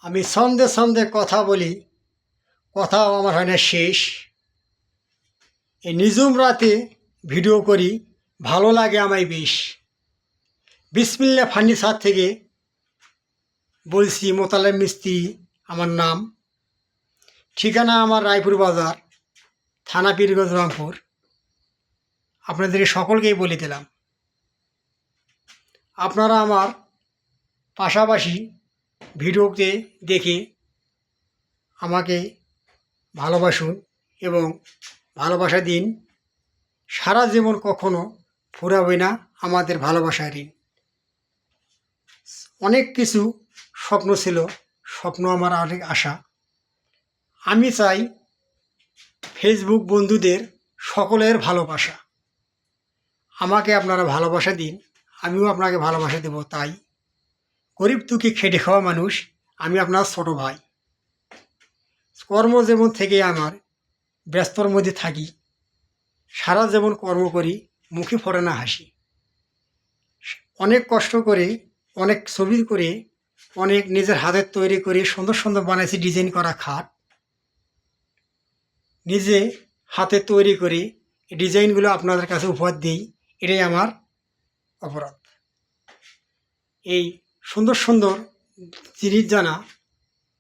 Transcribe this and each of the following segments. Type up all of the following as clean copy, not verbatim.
আমি ছন্দে ছন্দে কথা বলি, কথাও আমার হয় না শেষ। এই নিঝুম রাতে ভিডিও করি, ভালো লাগে আমায় বেশ। বিসমিল্লা ফার্নিচার থেকে বলছি, মোতালেব মিস্ত্রি আমার নাম। ঠিকানা আমার রায়পুর বাজার, থানা পীরগঞ্জ, রংপুর। আপনাদের সকলকেই বলে দিলাম, আপনারা আমার পাশাপাশি ভিডিওতে দেখে আমাকে ভালোবাসুন এবং ভালোবাসা দিন। সারা জীবন কখনো ফুরাবে না আমাদের ভালোবাসার ঋণ। অনেক কিছু স্বপ্ন ছিল, স্বপ্ন আমার অনেক আশা। আমি চাই ফেসবুক বন্ধুদের সকলের ভালোবাসা। আমাকে আপনারা ভালোবাসা দিন, আমিও আপনাকে ভালোবাসা দেব। তাই গরিব দুঃখী খেটে খাওয়া মানুষ, আমি আপনার ছোট ভাই। কর্মজীবন থেকে আমার ব্যস্তর মধ্যে থাকি, সারা জীবন কর্ম করি, মুখে ফোটে না হাসি। অনেক কষ্ট করে, অনেক ছবি করে, অনেক নিজের হাতের তৈরি করে সুন্দর সুন্দর বানাইছি ডিজাইন করা খাট। নিজে হাতে তৈরি করে এই ডিজাইনগুলো আপনাদের কাছে উপহার দিই, এটাই আমার অপরাধ। এই সুন্দর সুন্দর জিনিস জানা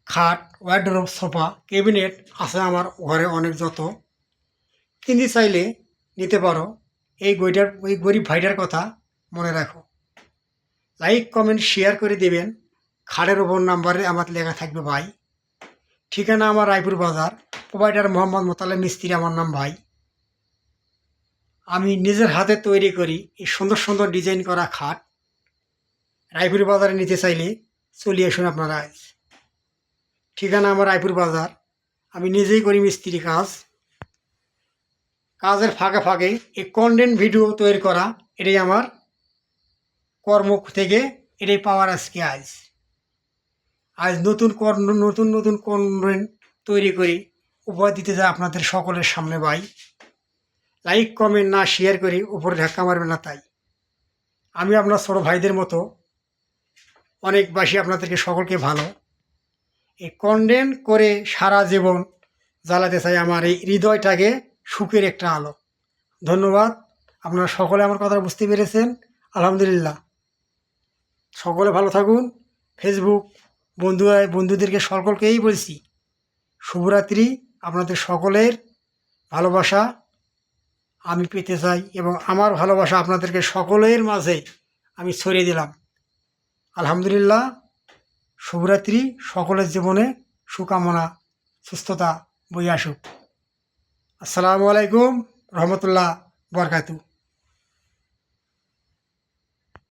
খাট, ওয়ার্ডরোব, সোফা, ক্যাবিনেট আছে আমার ঘরে অনেক। যত কিনতে চাইলে নিতে পারো। এই গরিব ভাইটার কথা মনে রাখো। লাইক, কমেন্ট, শেয়ার করে দেবেন। খাটের ওপর নাম্বারে আমার লেখা থাকবে ভাই। ঠিকানা আমার রায়পুর বাজার, প্রোভাইডার মোহাম্মদ মোতালেব মিস্ত্রি আমার নাম ভাই। আমি নিজের হাতে তৈরি করি এই সুন্দর সুন্দর ডিজাইন করা খাট। রায়পুর বাজারে নিতে চাইলে চলে আসুন আপনারা আজ। ঠিকানা আমার রায়পুর বাজার। আমি নিজেই করি মিস্ত্রি কাজ। কাজের ফাঁকে ফাঁকে এই কন্টেন্ট ভিডিও তৈরি করা, এটাই আমার কর্ম থেকে এটাই পাওয়ার আজকে। আজ নতুন নতুন কন্টেন্ট তৈরি করে উপহার দিতে চাই আপনাদের সকলের সামনে ভাই। লাইক, কমেন্ট না শেয়ার করি উপরে ধাক্কা মারবে না। তাই আমি আপনার ছোটো ভাইদের মতো অনেক বাসি আপনাদেরকে সকলকে ভালো। এই কন্টেন্ট করে সারা জীবন জ্বালাতে চাই আমার এই হৃদয়টাকে সুখের একটা আলো। ধন্যবাদ। আপনারা সকলে আমার কথা বুঝতে পেরেছেন, আলহামদুলিল্লাহ। সকলে ভালো থাকুন। ফেসবুক বন্ধুদেরকে সকলকেই বলছি শুভরাত্রি। আপনাদের সকলের ভালোবাসা আমি পেতে চাই এবং আমার ভালোবাসা আপনাদেরকে সকলের মাঝে আমি ছড়িয়ে দিলাম। আলহামদুলিল্লাহ। শুভরাত্রি। সকলের জীবনে সুকামনা, সুস্থতা বই আসুক। আসসালামু আলাইকুম রহমতুল্লাহ বরকাতু।